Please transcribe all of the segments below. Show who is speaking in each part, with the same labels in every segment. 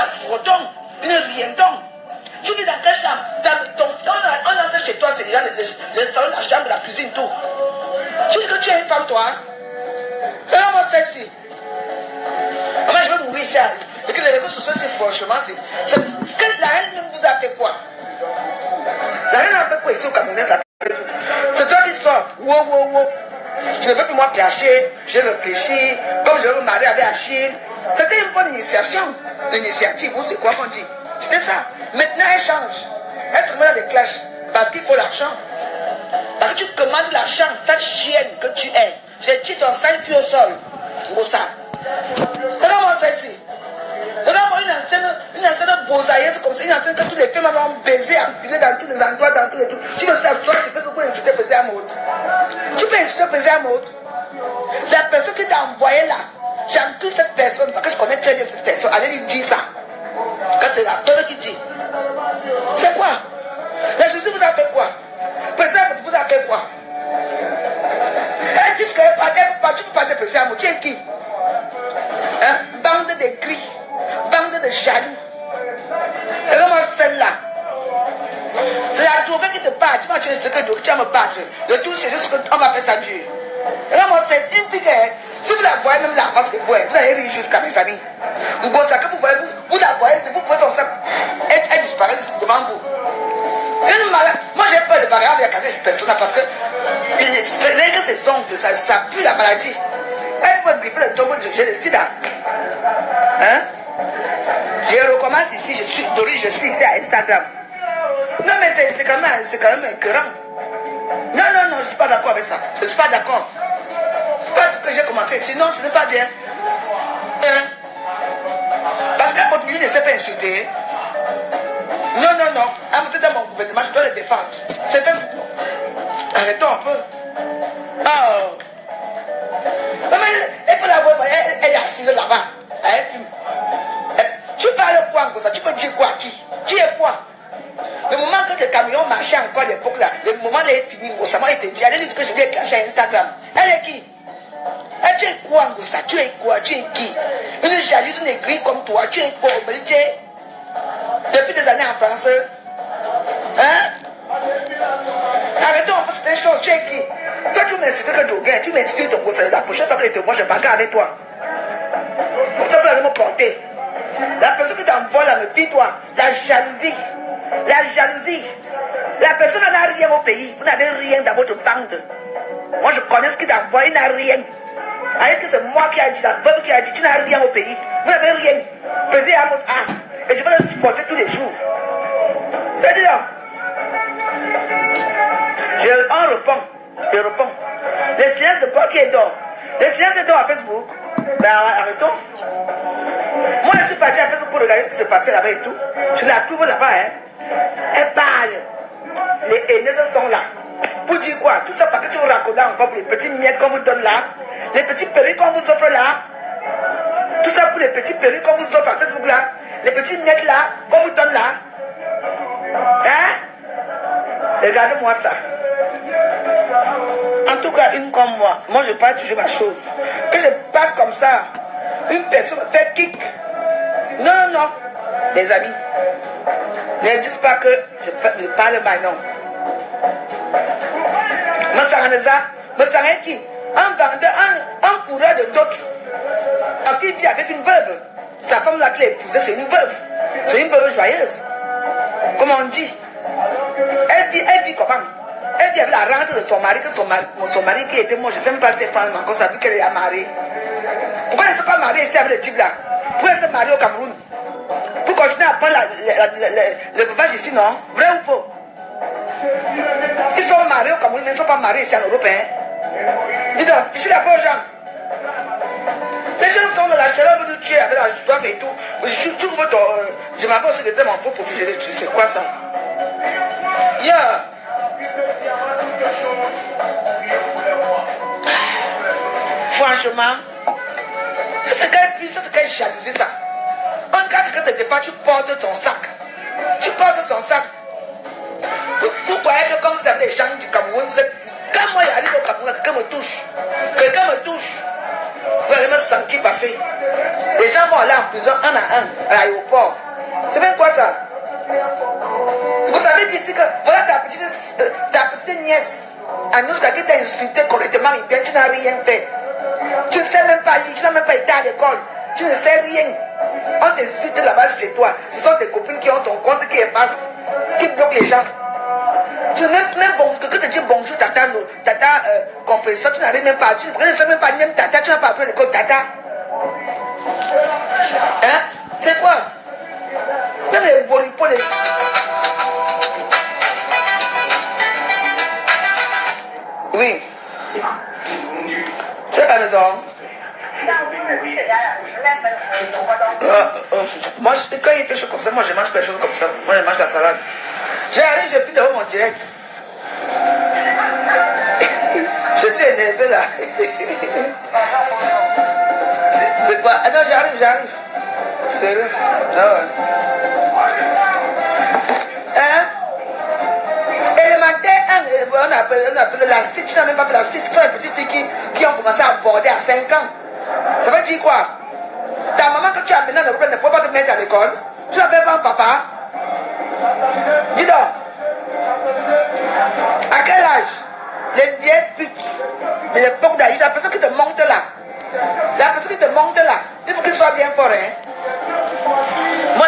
Speaker 1: froton, une riendon. Tu vis dans quelle chambre? On entre chez toi, c'est déjà le salon, la chambre, la cuisine, tout. Tu dis que tu es une femme, toi? Vraiment sexy. Moi, je vais mourir ici. Et que les réseaux sociaux, c'est franchement, la reine même vous a fait quoi? La reine a fait quoi ici au Cameroun? C'est toi qui sors. Wow. Je ne veux plus moi cacher. J'ai réfléchi. Comme je veux me marier avec Achille. C'était une bonne initiation. L'initiative, c'est quoi qu'on dit? C'était ça. Maintenant, elle change. Elle se met dans les clashs. Parce qu'il faut l'argent. Parce que tu commandes l'argent, cette chienne que tu es. J'ai dit ton sang puis au sol. Moussa. Regarde-moi ça ici. Regarde-moi une ancienne bosailleuse comme ça. Une ancienne que tous les femmes ont baisé, empilé dans tous les endroits, dans tous les trucs. Tu veux s'asseoir, c'est fait ce pour insulter baiser à mode. Tu peux insulter baiser à mode. La personne qui t'a envoyé là, j'encule cette personne parce que je connais très bien cette personne. Allez lui dire ça. Quand c'est la personne qui dit. C'est quoi? La Jésus vous a fait quoi? Président vous a fait quoi? Elle dit qu'elle tu peux pas te président. Tu es qui? Hein? Bande de gris, bande de jaloux. Et comment celle-là? C'est la drogue qui te bat. Tu m'as tué ce que tu vas me battre. Le tout, c'est juste qu'on m'a fait ça dur. Et là, moi, c'est une fille, si vous la voyez même la face de bois, vous allez rire jusqu'à mes amis. Bon, ça que vous voyez, vous la voyez, vous pouvez faire ça. Elle disparaît devant vous. Moi, j'ai peur de parler avec une personne parce que c'est rien que ses ongles, ça pue la maladie. Elle peut griffer le tombeau, j'ai le sida. Hein? Je recommence ici, je suis ici à Instagram. Non, mais c'est quand même écœurant. Non, je ne suis pas d'accord avec ça. Je ne suis pas d'accord. C'est pas que j'ai commencé, sinon ce n'est pas bien. Hein? Parce qu'à votre milieu ne sait pas insulter. Non. À monter dans mon gouvernement, je dois le défendre. C'est un... Arrêtons un peu. Oh. Non, mais il faut la voir, elle est assise là-bas. Elle fume. Tu parles quoi encore ça? Tu peux dire quoi à qui? Tu es quoi? Le moment que les camions marchaient encore à l'époque là, le moment là est fini, Ngossama était dit, elle dit que je lui ai caché à Instagram. Elle est qui? Tu es quoi Ngossa? Tu es quoi? Tu es qui? Une jalouse, une aigrie comme toi, tu es quoi? Depuis des années en France. Hein? Arrêtons, c'est une chose, tu es qui? Toi tu m'insultes que Joguin, tu m'insultes ton Ngossa, la prochaine fois que je te vois, je ne vais pas avec toi. Ça peut aller me porter. La personne qui t'envoie là, me fie-toi. La jalousie. La personne n'a rien au pays. Vous n'avez rien dans votre bande. Moi, je connais ce qui t'envoie, il n'a rien. Alors que c'est moi qui a dit, la veuve qui a dit, tu n'as rien au pays. Vous n'avez rien. Pesez à votre âme. Et je vais le supporter tous les jours. C'est-à-dire, je réponds. Les silences de quoi qui est d'or? Les silences est d'or à Facebook. Ben, arrêtons. Moi, je suis parti à Facebook pour regarder ce qui se passait là-bas et tout. Je la trouve là-bas, hein. Elle parle. Les haineuses sont là. Pour dire quoi? Tout ça parce que tu vous racontes là encore pour les petits miettes qu'on vous donne là. Les petits perruques qu'on vous offre là. Tout ça pour les petits perruques qu'on vous offre à Facebook là. Les petits miettes là qu'on vous donne là. Hein? Regardez-moi ça. En tout cas, une comme moi je parle toujours ma chose. Que je passe comme ça, une personne fait kick. Non. Les amis, ne dites pas que je parle mal, non. Qui un vendeur, un coureur de dot, qui vit avec une veuve. Sa femme là qui l'a épousée, c'est une veuve. C'est une veuve joyeuse. Comme on dit. Elle vit comment? Elle vit avec la rente de son mari, que son mari qui était mort, je ne sais même pas si elle parle encore, ça veut qu'elle est mariée. Pourquoi elle ne s'est pas mariée ici avec le type là? Pourquoi elle s'est mariée au Cameroun? Pour continuer à prendre le veuvage ici, non? Vrai ou faux? Ils sont mariés au Cameroun, mais ils ne sont pas mariés ici en Europe. Dis donc, je suis là pour les gens. Les gens sont dans la chaleur de tuer avec la soif et tout. Je m'accorde aussi de mon faux profil. C'est quoi ça? Yeah. Franchement, c'est quelle jalousie ça. En tout cas, quand tu départ, tu portes ton sac. Tu portes son sac. Vous croyez que quand vous avez des gens du Cameroun, vous êtes... Quand moi j'arrive au Cameroun, quelqu'un me touche. Vous allez me sentir passer. Les gens vont aller en prison un à un à l'aéroport. C'est bien quoi ça? Vous savez dire ici que voilà ta petite nièce Anouska qui t'a insulté correctement, bien, tu n'as rien fait. Tu ne sais même pas lire, tu n'as même pas été à l'école. Tu ne sais rien. On t'insulte là-bas chez toi. Ce sont tes copines qui ont ton compte, qui effacent, qui bloquent les gens. Tu n'as même bon, quelqu'un te dit bonjour, tata, compresseur, tu n'arrives même pas. Tu ne sais même pas, même tata, tu n'as pas appris à l'école, tata. Hein? C'est quoi? Même les boripoles. Oui. Tu es à la maison? Moi, quand il fait chaud comme ça, moi je mange pas les choses comme ça. Moi je mange la salade. J'arrive, je finis de mon direct. Je suis énervé là. C'est quoi? Ah non, j'arrive. Sérieux? Ça va. Hein? Élémentaire 1, on appelle la cite. Tu n'as même pas fait la cite. Tu as une petite fille qui ont commencé à border à 5 ans. Ça veut dire quoi? Ta maman que tu as maintenant ne peut pas te mettre à l'école. Tu n'appelles pas un papa. Dis donc. À quel âge? Les vieilles putes de l'époque d'Aïe, la personne qui te monte là. La personne qui te monte là. Il faut qu'il soit bien fort. Hein? Moi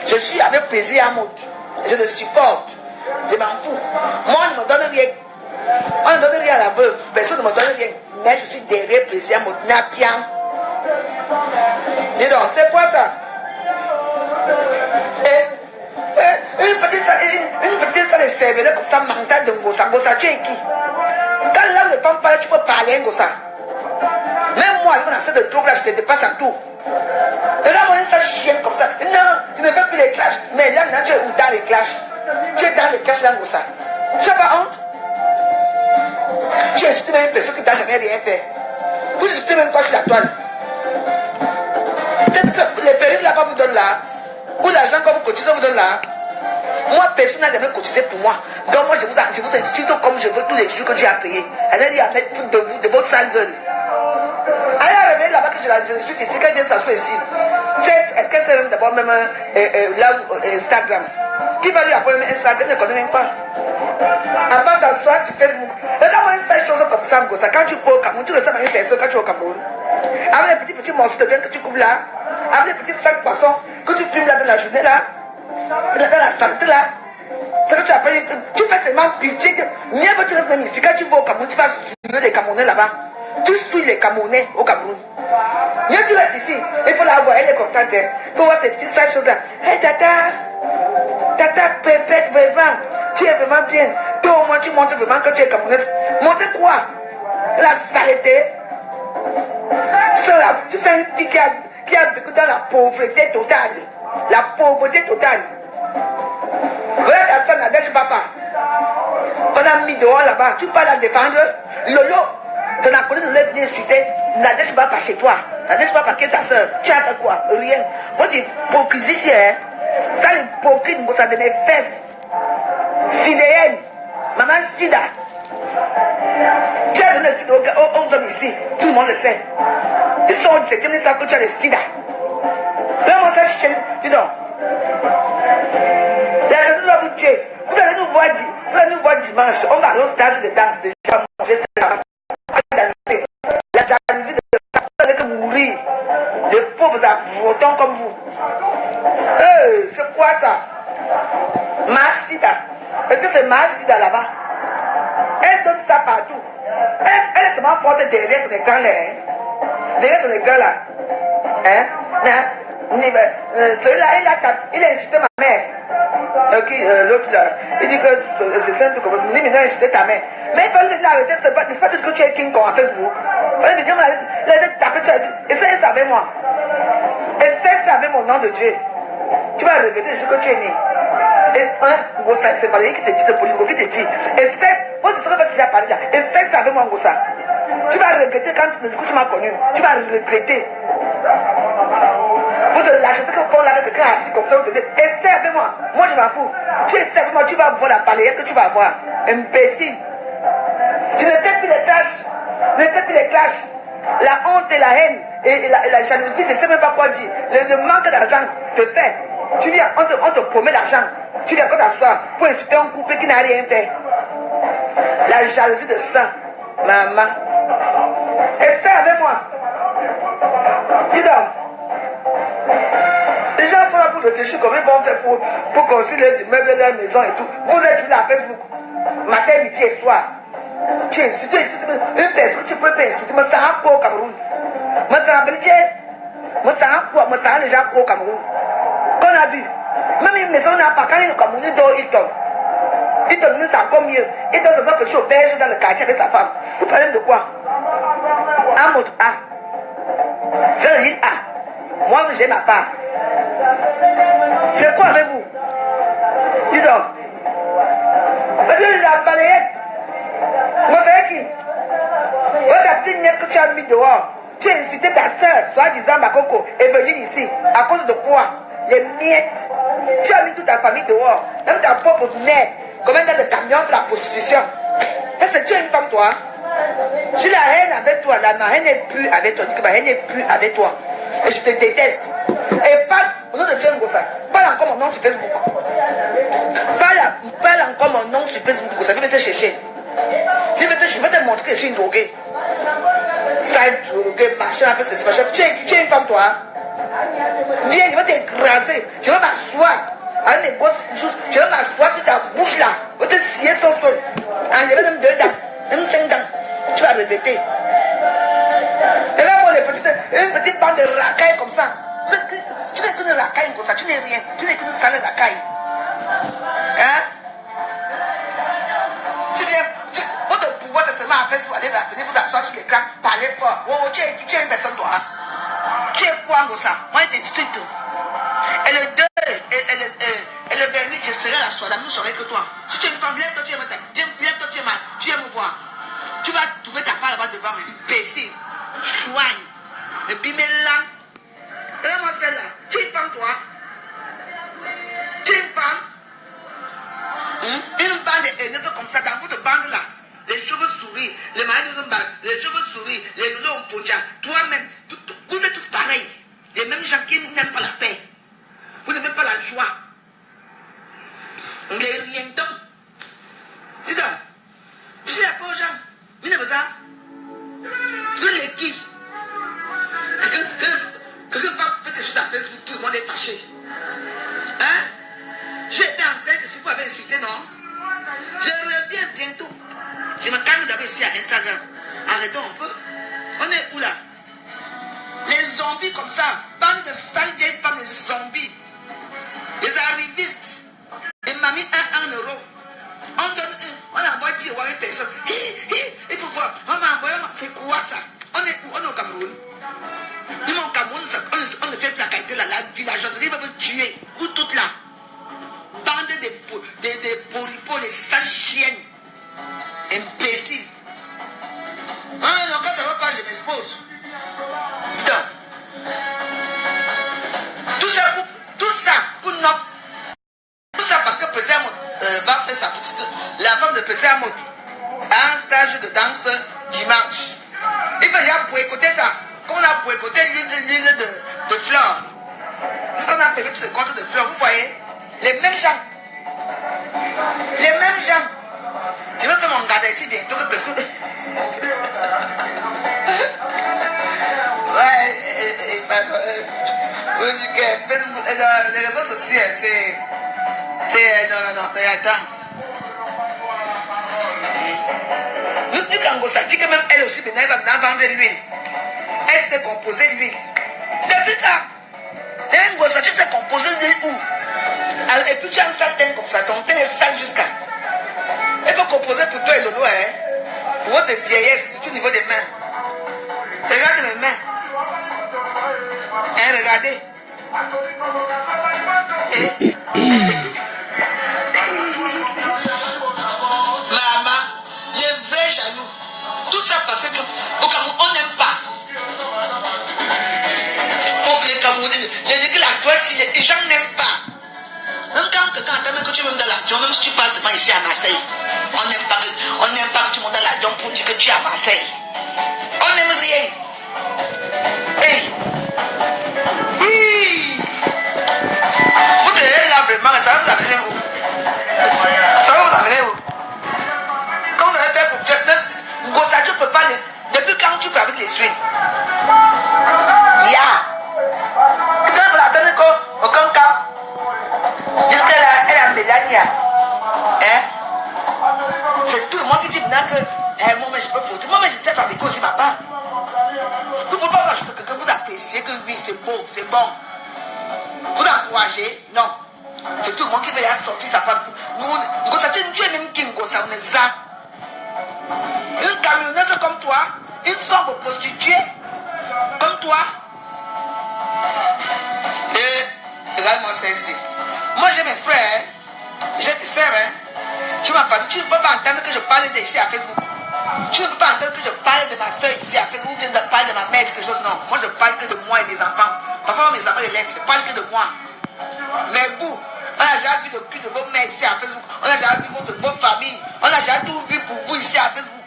Speaker 1: je suis avec plaisir à mode. Je le supporte. Je m'en fous. Moi on ne me donne rien. On ne donne rien à la veuve. Personne ne me donne rien. Mais je suis derrière plaisir à mode. Napian. Dis donc, c'est quoi ça? Une petite salle de cervelet comme ça, mental de Ngosa. Ngosa, tu es qui? Quand l'homme de femme parle, tu peux parler à Ngosa. Même moi, je suis dans ce truc là, je te dépasse en tout. Regarde-moi une sale chienne comme ça. Non, je ne veux plus les clashs. Mais là, maintenant, tu es dans les clashs. Tu es dans les clashs là, Ngosa. Tu n'as pas honte? Tu insultes même une personne qui t'a jamais rien fait. Vous insultez même quoi sur la toile? Peut-être que les périodes là-bas vous donnent là, ou l'argent que vous cotisez vous donne là. Moi, personne n'a jamais cotisé pour moi. Donc moi, je vous insulte comme je veux tous les jours que j'ai à payer. Allez à mettre de vous, de votre sale gueule. Allez arriver là-bas que je suis ici, quand je s'assoit ici. Qu'est-ce que c'est d'abord même là Instagram? Qui va lui apprendre Instagram? Je ne connais même pas. À part s'asseoir sur Facebook. Regarde-moi une seule chose comme ça, quand tu peux au Cameroun, tu ressembles à une personne quand tu es au Cameroun. Avec les petits morceaux de viande que tu coupes là, avec les petits sacs poissons que tu fumes là dans la journée là, dans la santé là. C'est que tu appelles, tu fais tellement pitié que mieux que tu restes ici. Quand tu vas au Cameroun, tu vas suivre les Camerounais là-bas. Tu suis les Camerounais au Cameroun. Mieux tu restes ici, il faut la voir, elle est contente. Il faut voir ces petites sales choses là. Hey tata pépette, vraiment, tu es vraiment bien. Toi au moins tu montres vraiment que tu es Camerounais. Montre quoi? La saleté. Tu sais un petit qui a vécu dans la pauvreté totale. La pauvreté totale. Regarde ta soeur Nadège Papa. Pendant mis dehors là-bas, tu parles à défendre. Lolo, ton appelé ne l'a venu insulter. Nadège Papa chez toi. Nadège Papa qui est ta soeur. Tu as fait quoi? Rien. Moi je dis hypocrisie ici, hein. Ça l'hypocrite, ça de mes fesses. Sidéenne. Maman Sida. Tu as donné le sida aux hommes ici. Tout le monde le sait. Ils sont au 17e, ils savent que tu as le sida. Vraiment ça, je dis donc. La raison doit vous tuer. Vous allez nous voir dimanche. On va aller au stage de danse. Déjà manger ça. Danser. La jalousie de ça. Vous allez que mourir. Les pauvres avotants comme vous. C'est quoi ça? Marsida. Est-ce que c'est Marsida là-bas? Elle donne ça partout. Elle est seulement forte derrière son écran là. Derrière son écran là. Hein? Celui-là, il a insulté ma mère. L'autre là. Il dit que c'est simple comme il a insulté ta mère. Mais il fallait l'arrêter. C'est pas tout que tu es King Kong à Facebook. Il fallait dire, il a tapé. Essaye ça avec moi. Essaye ça avec mon nom de Dieu. Tu vas regretter ce que tu es né. C'est pas lui qui te dit, c'est Polingo qui te dit. Essaye. Moi, je ne sais pas si tu as parlé là. Essaye ça avec moi, Ngosa. Tu vas regretter quand tu m'as connu. Tu vas regretter. Vous te l'achetez que pour avec quelqu'un assis comme ça, vous te dites, essaie avec moi. Moi, je m'en fous. Tu essaies avec moi, tu vas voir la balayette que tu vas avoir. Imbécile. Tu n'étais plus les clashs. La honte et la haine et la jalousie, je ne sais même pas quoi dire. Le manque d'argent te fait. Tu dis, on te promet l'argent. Tu dis, quand tu t'assois pour insulter un couple qui n'a rien fait. La jalousie de ça, maman. Et ça avec moi. Dis donc. Les gens sont là pour réfléchir comment ils vont faire pour construire les immeubles, les maisons et tout. Vous êtes tous là à Facebook. Matin, midi et soir. Tu insultes une personne, tu peux pas insulter. Mais ça a quoi au Cameroun? Mais ça a belgé. Mais ça a quoi? Mais ça a déjà quoi au Cameroun? Qu'on a vu. Même une maison n'a pas quand il est au Cameroun, il dort, il tombe. Il donne ça comme mieux. Il donne ça petit auberge dans le quartier avec sa femme. Vous parlez de quoi? Un mot A. Je dis A. Moi, j'ai ma part. C'est quoi avec vous? Dis donc. Parce que la balayette. Moi, c'est qui? Moi, ta petite nièce que tu as mis dehors. Tu as insulté ta soeur, soi-disant Makoko, est venue ici. À cause de quoi? Les miettes. Tu as mis toute ta famille dehors. Même ta propre mère. Comme dans le camion de la prostitution. Est-ce que tu es une femme, toi? J'ai la haine avec toi. Ma haine n'est plus avec toi. Dis que ma haine n'est plus avec toi. Et je te déteste. Et parle au nom de Dieu Ngosa. Parle encore mon nom sur Facebook. Parle encore mon nom sur Facebook. Ngosa. Je vais te chercher. Je vais te montrer que je suis une droguée. Sale droguée, machin, un peu ceci, machin. Tu es une femme, toi? Viens, je vais t'écraser. Je vais m'asseoir. Avec mes grosses choses. Je vais m'asseoir sur ta bouche là. Je vais te scier son sol. Enlever même 2 dents. Même 5 dents. Tu vas regretter. Regarde-moi une petite bande de racailles comme ça. Tu n'es qu'une racaille comme ça. Tu n'es rien. Tu n'es qu'une sale racaille. Hein? Tu viens. Votre pouvoir, c'est seulement à faire pour aller venir vous asseoir sur l'écran. Parler fort. Oh, tu es une personne, toi. Hein? Tu es quoi, comme ça? Moi, je t'insulte. Et le 2, et le 28, je serai à la soirée, je ne serai que toi. Si tu es une femme, lève-toi, tu viens me voir. Tu vas trouver ta part là-bas devant moi, imbécile, chouagne, le bimela. Regarde-moi celle-là. Tu es une femme, toi? Tu es une femme? Une bande de haineuses comme ça, dans votre bande là, les cheveux souris, les mains nous embarquent, les cheveux souris, les noms ont foutu. Toi-même, vous êtes tous pareils. Les mêmes gens qui n'aiment pas la paix. Vous n'aimez pas la joie. Les rien donc. Dis donc. Je suis là pour les gens. Vous n'aimez pas ça? Vous les qui? Quelqu'un va faire des choses à Facebook, tout le monde est fâché. Hein? J'étais enceinte si vous avez insulté, non? Je reviens bientôt. Je me calme d'abord ici à Instagram. Arrêtons un peu. On est où là? Les zombies comme ça. Bande de sales vieilles femmes, les zombies. Les arrivistes. Les mamies 1 euro. On donne on envoie 10 euros à une personne. Il faut voir. On m'a envoyé. C'est quoi ça? On est où? On est au Cameroun. Nous, au Cameroun, on ne fait plus la qualité là. La villageoiserie va vous tuer. Vous toutes là. Bande des boripos, les sales chiennes. Imbéciles. Non, quand ça va pas, je m'expose. Putain. Tout ça pour nous. Tout ça parce que Président va faire sa petite. La femme de Président a un stage de danse dimanche. Il va déjà boycotter ça. Comme on a boycotté l'huile de fleurs. Ce qu'on a fait tout le compte de fleurs. Vous voyez? Les mêmes gens. Les mêmes gens. Je vais faire mon garde ici bientôt que personne. Les réseaux sociaux, c'est. Non, attends. Nous disons qu'Angosa dit que même elle aussi, elle va vendre l'huile. Elle s'est composée l'huile. Depuis ça, Angosa, tu sais composer l'huile où? Et puis tu as un sale teint comme ça, ton teint est sale jusqu'à. Il faut composer pour toi et Lolo, hein. Pour votre vieillesse, c'est au niveau des mains. Regardez mes mains. Hein, regardez. Maman, les vrais jaloux. Tout ça parce que au Cameroun, on n'aime pas. Pour les Camerounais, les actuels, les gens n'aiment pas. Même quand tu montes dans l'avion, même si tu passes pas ici à Marseille, on n'aime pas que tu montes dans l'avion pour dire que tu es à Marseille. On n'aime rien. Hey! Oui! Vous devez là vraiment, ça va vous amener où? Ça va vous amener où? Quand vous avez fait pour Gossa, tu ne peux pas. Depuis quand tu fais avec les huiles? Ya! Tu dois la donner aucun cas. Dire qu'elle a Mélanie. Hein? C'est tout le monde qui dit maintenant que moi, mais je peux foutre. Moi, mais je sais fabriquer aussi ma part. Vous ne pouvez pas voir que vous appréciez que oui, c'est beau, c'est bon. Vous encouragez? Non. C'est tout le monde qui veut sortir sa part. Nous, tu es même qui nous ça. Une camionneuse comme toi, une sombre prostituée comme toi. Et regarde-moi ça ici. Moi j'ai mes frères, j'ai des sœurs. Tu m'as pas, tu ne peux pas entendre que je parle d'ici à Facebook. Tu ne peux pas entendre que je parle de ma soeur ici à Facebook ou bien de parler de ma mère, quelque chose. Non, moi je parle que de moi et des enfants. Parfois mes enfants les laissent, je parle que de moi. Mais vous, on a déjà vu le cul de vos mères ici à Facebook. On a déjà vu votre bonne famille. On a déjà tout vu pour vous ici à Facebook.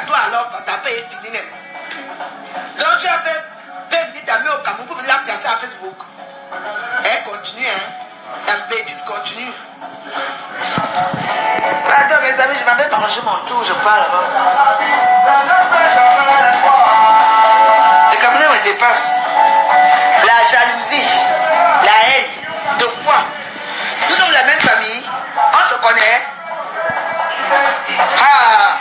Speaker 1: Toi alors, ta paix est finie même. Donc tu as fait venir ta mère au Cameroun pour venir la placer à Facebook. Elle continue, hein. La bêtise continue. Attends mes amis, je m'avais mangé mon tour, je pars là-bas. Le Cameroun me dépasse. La jalousie, la haine, de quoi? Nous sommes la même famille, on se connaît. Ah!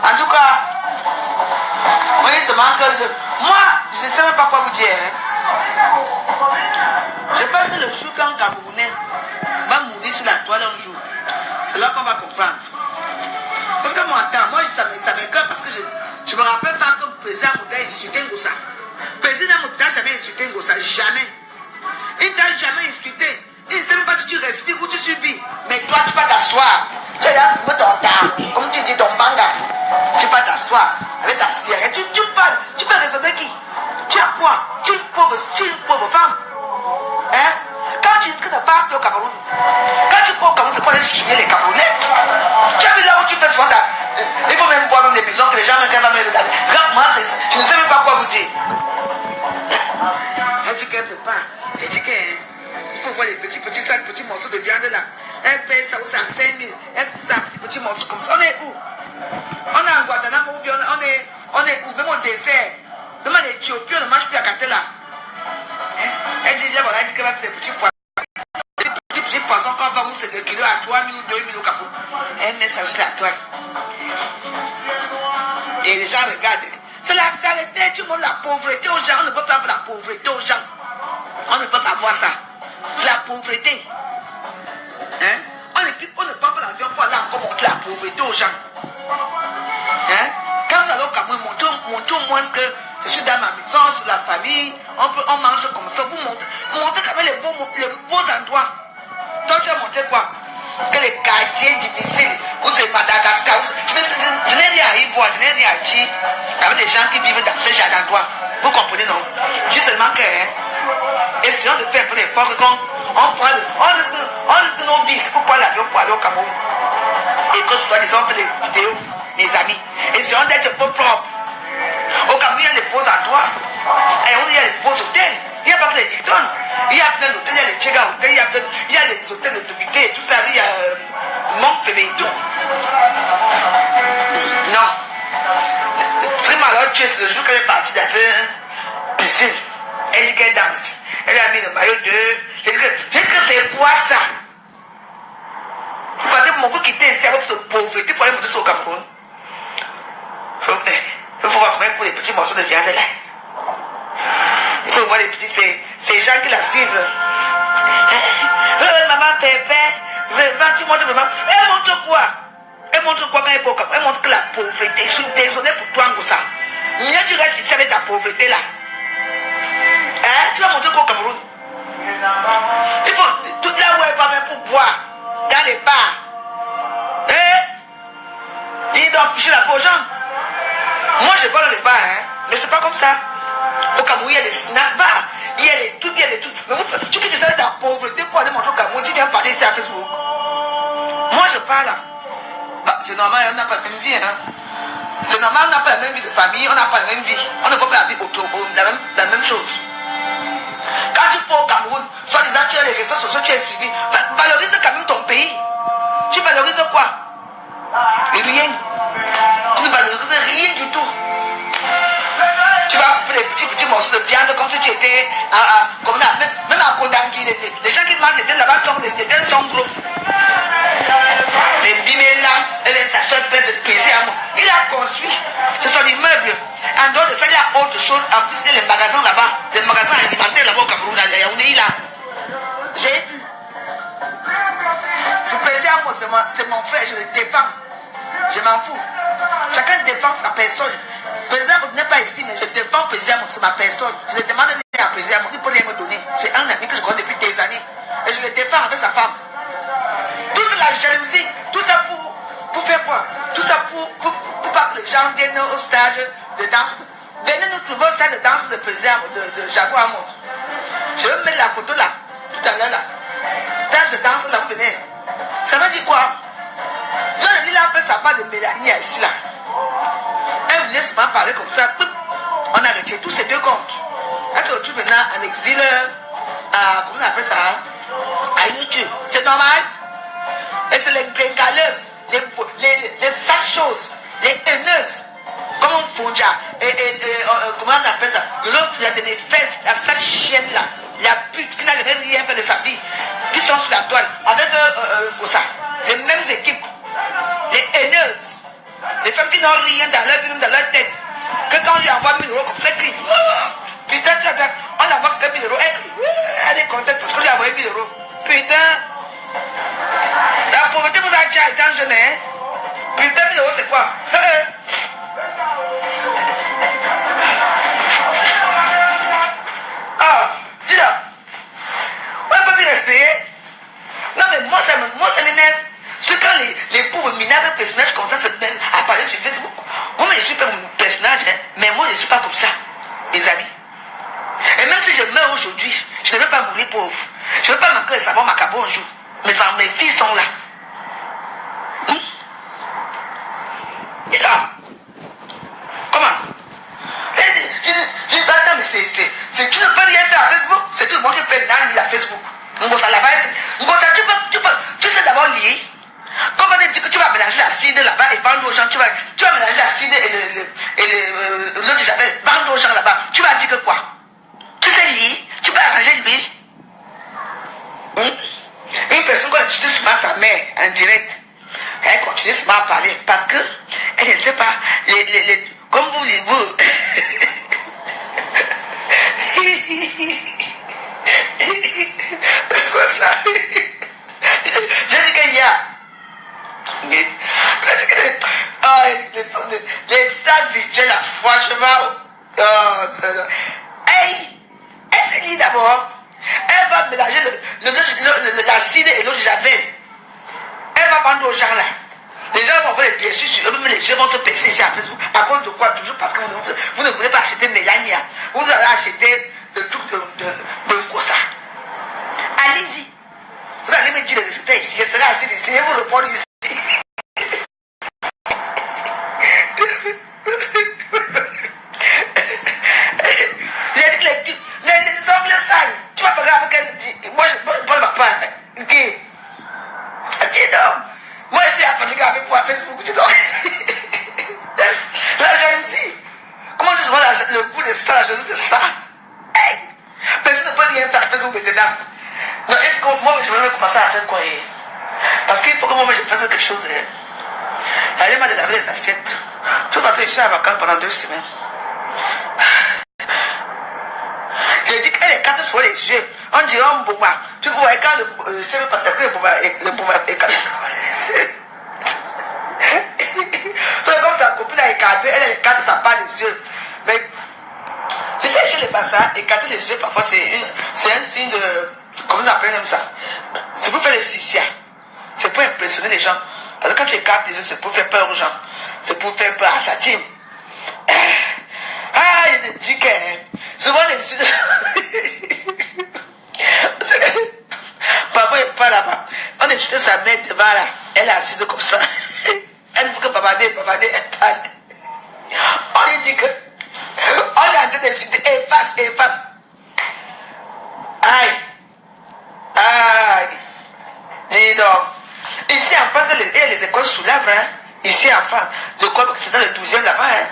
Speaker 1: En tout cas, moi, je ne sais même pas quoi vous dire. Je pense que le jour qu'un Camerounais va mourir sur la toile un jour, c'est là qu'on va comprendre. Parce que moi, ça m'écoeure parce que je ne me rappelle pas que le président Moudé insultait Ngossa. Le président Moudé n'a jamais insulté Ngossa, jamais. Il t'a jamais insulté. Il ne sait même pas si tu respires ou tu subis. Mais toi, tu vas t'asseoir. Tu es là pour ton temps. Comme tu dis, ton banga. Tu vas t'asseoir avec ta cigarette. Tu parles. Tu peux raisonner qui? Tu as quoi? Tu es une pauvre femme. Hein? Quand tu dis que tu pas appelé au Cameroun, quand tu prends au Cameroun, c'est pour aller suivre les Camerounais. Tu as vu là où tu fais souvent il faut même voir même des maisons que les gens ne peuvent pas me regarder. Regarde, moi, je ne sais même pas quoi vous dire. Elle dit qu'elle ne peut pas. Elle dit qu'il faut voir les petits sacs, petits morceaux de viande là. Elle paye ça aussi à 5 000. Elle coupe ça à petits morceaux comme ça. On est où? On est en Guadeloupe ou bien on est où? Même au désert. Même en Éthiopie, on ne mange plus à Katela. Elle dit, là, voilà, elle dit qu'elle va faire des petits poissons. Des petits poissons qu'on va mousser le kilo à 3 000 ou 2 000 au Capou. Elle met ça sur la toile. Et les gens regardent. C'est la saleté, tu montres la pauvreté aux gens. On ne peut pas voir la pauvreté aux gens. On ne peut pas voir ça. C'est la pauvreté. Hein? On ne prend pas l'avion pour aller encore montrer la pauvreté aux gens. Hein? Quand vous allez au Cameroun, montrez au moins que je suis dans ma maison, sur la famille, on mange comme ça. Vous montrez quand même les beaux endroits. Toi, tu vas montrer quoi? Que les quartiers difficiles, où c'est Madagascar, je n'ai rien à y voir, je n'ai rien à dire avec des gens qui vivent dans ce genre d'endroit. Vous comprenez, non? Je dis seulement que, essayons de faire un peu d'effort, on risque nos vies pour prendre l'avion pour aller au Cameroun. Et que soi-disant, on fait des vidéos, les amis. Essayons d'être un peu propres. Au Cameroun, il y a des beaux endroits, et il y a des beaux hôtels. Il n'y a pas que les Hilton. Il y a plein d'hôtels, il y a les Tchega hôtels, il y a les hôtels de Topité et tout ça, il y a Montpellier et tout. Non. Vraiment, alors, tu es le jour qu'elle est partie dans une piscine. Elle dit qu'elle danse. Elle a mis le maillot de. J'ai dit que c'est quoi ça? Vous pensez que vous quittez ici avec votre pauvreté pour aller monter sur le Cameroun? Il faut voir combien pour les petits morceaux de viande là. Il faut voir les petits, ces gens qui la suivent. Maman, pépé, tu montres vraiment. Elle montre quoi? Elle montre quoi quand elle est pauvre? Elle montre que la pauvreté. Je suis désolé pour toi, Ngossa. Mieux tu restes ici avec ta pauvreté là. Hein? Tu vas montrer quoi au Cameroun? Il faut tout là où elle va même pour boire. Dans les bars. Hein? empêcher la peau aux gens. Moi, je vole les bars, hein, mais c'est pas comme ça. Au Cameroun, il y a des snack bars, il y a des trucs, il y a des trucs. Mais vous, tu quittes ça la pauvreté pour aller manger au Cameroun, tu viens parler ici à Facebook. Moi, je parle là. Bah, c'est normal, on n'a pas la même vie, hein. C'est normal, on n'a pas la même vie de famille, on n'a pas la même vie. On ne peut pas vivre autour la même chose. Quand tu pars au Cameroun, soit disant tu as les réseaux sociaux, tu es suivi, valorise quand même ton pays. Tu valorises quoi? Rien. Tu ne valorises rien du tout. Tu vas couper des petits morceaux de viande comme si tu étais même à Kodangui. Les gens qui mangent des dents là-bas sont gros. Les bimelans et les sachets peuvent se peser à moi. Il a construit, ce sont des meubles. En dehors de ça, il y a autre chose. En plus, il y a les magasins là-bas. Les magasins alimentaires là-bas au Cameroun. On est là. J'ai dit. Ce président, c'est mon frère, je le défends. Je m'en fous. Chacun défend sa personne. Président n'est pas ici, mais je défends président, c'est ma personne. Je le demande à président, il peut rien me donner. C'est un ami que je connais depuis des années. Et je le défends avec sa femme. Tout ça, la jalousie, tout ça pour faire quoi? Tout ça pour pas que les gens viennent au stage de danse. Venez nous trouver au stade de danse de président de Jaguar Amont. Je vais mettre la photo là, tout à l'heure là. Stage de danse là, vous venez. Ça veut dire quoi? Il a fait sa part de Mélanie ici là. Elle voulait seulement parler comme ça. On a retiré tous ces deux comptes. Elle se retrouve maintenant en exil comment on appelle ça? À YouTube. C'est normal. Et c'est les bengaleuses, les sales choses, les haineuses, comme on Fonja, comment on appelle ça? L'autre, il a des fesses, la sale chienne là, la pute qui n'a rien fait de sa vie, qui sont sur la toile, avec ça, les mêmes équipes, les haineuses, les femmes qui n'ont rien dans leur vie, même dans leur tête, que quand on lui envoie 1000 euros comme ça, elle crie, putain, on envoie 1000 euros, elle crie, elle est contente parce qu'on lui a envoyé 1000 euros, putain. La pauvreté vous a déjà été en jeune, hein? Putain, 1000 euros, c'est quoi? Ah, dis là. On ne peut plus respirer. Non, mais moi, ça m'énerve. C'est quand les pauvres minables personnages comme ça se mettent à parler sur Facebook. Moi, je suis pas un personnage, hein, mais moi, je ne suis pas comme ça, les amis. Et même si je meurs aujourd'hui, je ne veux pas mourir pauvre. Je ne veux pas manquer le savon macabre un jour. Mes filles sont là. Et là. Comment? Je dis, attends, mais c'est tu ne peux rien faire à Facebook. C'est tout le monde qui peut dans lui à Facebook. Tu sais d'abord lier. Comment on dit que tu vas mélanger l'acide là-bas et vendre aux gens. Tu vas mélanger l'acide et l'eau de javel, vendre aux gens là-bas. Tu vas dire que quoi? Tu sais lier. Tu peux arranger l'huile. Une personne qui utilise souvent sa mère en direct, elle continue souvent à parler parce que elle ne sait pas, comme vous, quoi ça? J'ai dit qu'il y a les stades VJ là, franchement, elle se lit d'abord. Elle va mélanger l'acide et l'eau de javel. Elle va vendre aux gens là. Les gens vont voir les pieds sur eux, même les yeux vont se percer ici à Facebook. À cause de quoi? Toujours parce que vous ne voulez pas acheter Mélania. Vous allez acheter le truc de Ngosa. Allez-y. Vous allez me dire les résultats ici. Je serai assis ici et vous répondre ici. Les ongles sales. Tu vas parler avec elle. Moi, je ne pas. Ok. Dis donc. Moi, je suis fatigué avec toi à Facebook. Dis donc. La jalousie. Comment tu vois le goût de ça, la jalousie de ça? Hey. Personne ne peut rien faire à Facebook maintenant. Non, moi, je vais commencer à faire quoi? Parce qu'il faut que moi, je fasse quelque chose. Elle m'a délavé les assiettes. De toute façon, je suis à vacances pendant 2 semaines. J'ai dit qu'elle est carte sur les yeux. On dirait un bouma. Tu vois, quand le cheveu passe, le bouma est cassé. Comme sa copine a écarté, elle écarte sa part des yeux. Mais, tu sais, chez les bassins, écarter les yeux, parfois, c'est un signe de. Comment on appelle ça? C'est pour faire les sixias. C'est pour impressionner les gens. Parce que quand tu écartes les yeux, c'est pour faire peur aux gens. c'est pour faire peur à sa team. Ah, il y a des trucs, souvent les... Papa n'est pas là-bas. On est jeté sa mère devant là. Elle est assise comme ça. Elle dit que papa elle parle. On lui dit que... On est en train d'insulter. Efface. Aïe. Dis donc. Ici en face, il y a les écoles sous l'arbre. Hein. Ici en face, c'est dans le 12e là-bas. Hein.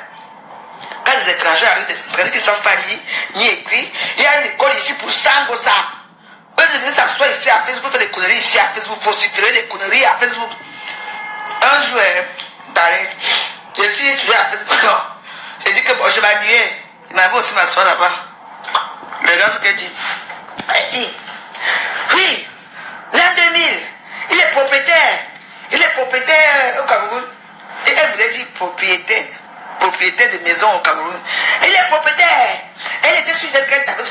Speaker 1: Quand les étrangers arrivent, des étrangers qui ne savent pas lire, ni écrire, il y a une école ici pour Sangosa. Eux, ils viennent s'asseoir ici à Facebook, faire des conneries ici à Facebook, pour suivre des conneries à Facebook. Un jour, je suis étudiant à Facebook. J'ai dit que bon, je m'ennuyais. Il m'avait aussi m'asseoir là-bas. Regarde ce qu'elle dit. Elle dit, oui, l'an 2000, il est propriétaire. Il est propriétaire au Cameroun. Et elle voulait dire propriétaire de maison au Cameroun. Il est propriétaire. Elle était sur une traite avec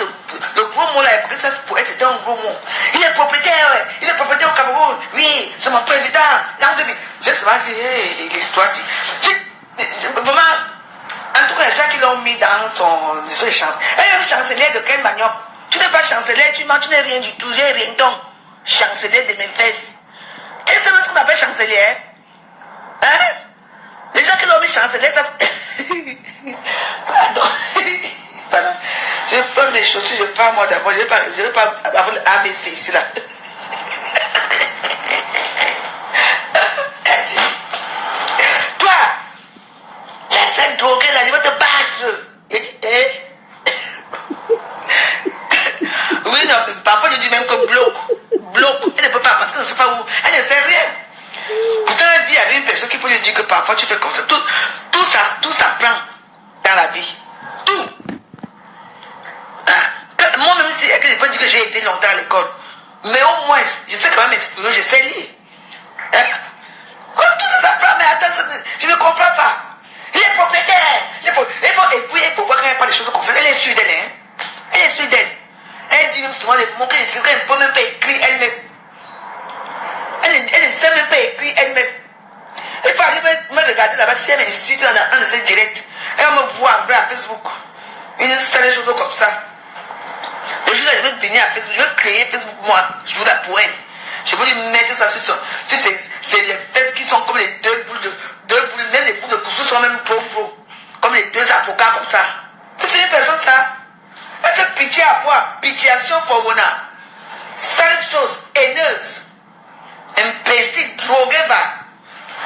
Speaker 1: le gros mot là, parce que ça pour elle c'était un gros mot. Il est propriétaire au Cameroun. Oui, c'est mon président. L'an 2000. J'ai souvent dit, l'histoire. Vraiment, en tout cas, les gens qui l'ont mis dans son échange. Elle est chancelière de quelle manière? Tu n'es pas chancelière, tu mens, tu n'es rien du tout, j'ai rien donc. Chancelière de mes fesses. Quest ce qu'on appelle chancelière? Hein? Les gens qui l'ont mis chancelière, ça... Pardon. Je prends mes chaussures, je pars moi d'abord, je vais pas avoir l'ABC ici là. Elle dit, toi, la seule droguée là, je vais te battre. Je dis, oui, non, parfois je dis même que bloque. Elle ne peut pas parce qu'elle ne sait pas où. Elle ne sait rien. Pourtant, elle dit, il y avait une personne qui peut lui dire que parfois tu fais comme ça. Tout s'apprend dans la vie. Tout. Moi, même si je peux dire que j'ai été longtemps à l'école, mais au moins, je sais quand même m'exprimer, je sais lire. Tout ça s'apprend, mais attends, je ne comprends pas. Il est propriétaire. Et puis, pour voir quand elle parle des choses comme ça, elle est sûre d'elle. Hein? Elle est sûre d'elle. Elle dit même souvent les mots qu'elle ne peut même pas écrire elle-même. Elle ne sait même pas écrire elle-même. Il faut aller me regarder là-bas si elle m'insulte en essai direct. Elle me voit en vrai à Facebook. Une installe des choses comme ça. Le jour là, je vais venir à Facebook, je vais créer Facebook moi, je joue la poème. Je vais lui mettre ça sur son. Si c'est les fesses qui sont comme les deux boules, même les boules de coussou sont même pro. Comme les deux avocats comme ça. C'est une personne ça. Elle fait pitié à voir, pitiation pour Wona. Sale chose, haineuse, imbécile, droguée va.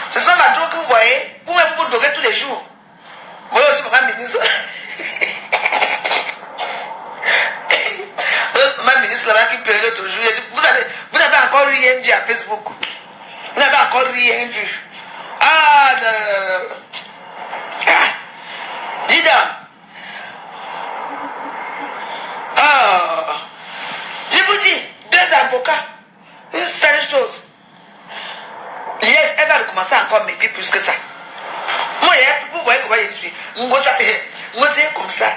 Speaker 1: C'est ça ma drogue que vous voyez. Vous-même vous droguez tous les jours. Moi aussi, maman ministre. Maman ministre là-bas qui pleurait l'autre jour. Vous n'avez encore rien dit à Facebook. Vous n'avez encore rien vu. Dis donc. Je vous dis, deux avocats, une seule chose. Yes, elle va recommencer encore mes pieds plus que ça. Moi, vous voyez comment je suis. Moi, c'est comme ça.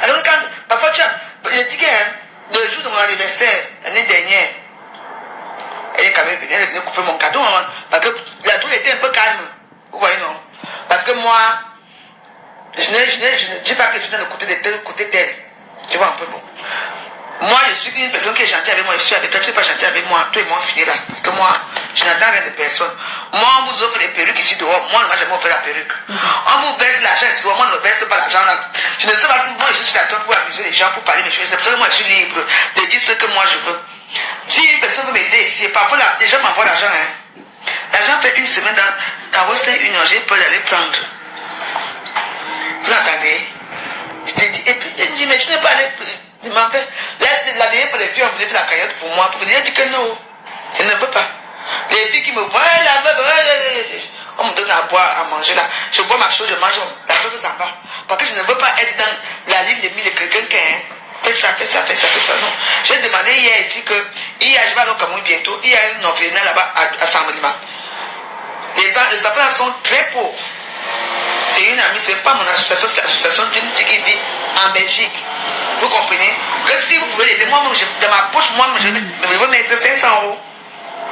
Speaker 1: Alors, quand, parfois, je dis que le jour de mon anniversaire, l'année dernière, elle est quand même venue, elle est venue couper mon cadeau, hein, parce que la tour était un peu calme. Vous voyez, non? Parce que moi, je ne dis pas que je suis dans le côté de tel, côté tel. Tu vois un peu bon. Moi, je suis une personne qui est gentille avec moi, je suis avec toi, tu n'es pas gentil avec moi, toi et moi, on finit là. Parce que moi, je n'attends rien de personne. Moi, on vous offre des perruques ici dehors, moi, je n'ai jamais offert la perruque. On vous verse l'argent ici dehors, moi, je ne verse pas l'argent là. Je ne sais pas si moi, je suis sur la table pour amuser les gens, pour parler mes choses. C'est pour ça que moi, je suis libre de dire ce que moi, je veux. Si une personne veut m'aider ici, parfois, les gens m'envoient l'argent, hein. L'argent fait une semaine dans Western Union, j'ai peur d'aller prendre. Vous entendez? Je te dis, et puis, elle me dit, mais tu n'es pas allé. Il m'a fait. La dernière fois, les filles ont venu faire la cagnotte pour moi. Pour venir, elle dit que non. Elle ne veut pas. Les filles qui me voient, on me donne à boire, à manger là. Je bois ma chose, je mange, la chose ça va. Parce que je ne veux pas être dans la ligne de mille de quelqu'un qui fait ça, non. J'ai demandé hier ici que, je vais aller au Cameroun bientôt, il y a une orphelinat là-bas à Saint-Malima. Les enfants sont très pauvres. C'est une amie, c'est pas mon association, c'est l'association d'une petite qui vit en Belgique. Vous comprenez? Que si vous pouvez l'aider, moi-même, dans ma poche, moi-même, je vais mettre 500 €.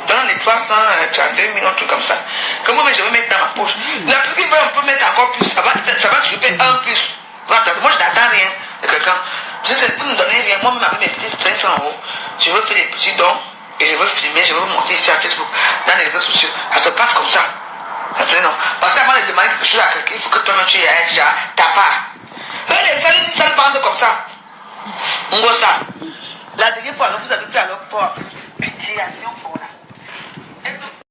Speaker 1: dans les 332 millions, trucs comme ça. Que moi, je vais mettre dans ma poche. La plus qu'il veut, on peut mettre encore plus. Ça va chauffer un plus. Moi, je n'attends rien de quelqu'un. Si c'est pour nous donner rien, moi, avec mes petits 500 €, je veux faire des petits dons et je veux filmer, je veux monter ici à Facebook, dans les réseaux sociaux. Ça se passe comme ça. Non. Parce qu'avant de demander quelque chose à quelqu'un, il faut que toi-même tu aies déjà ta part. Les sales bandes comme ça. On voit ça. La dernière fois, vous avez fait alors pour pitié, pour la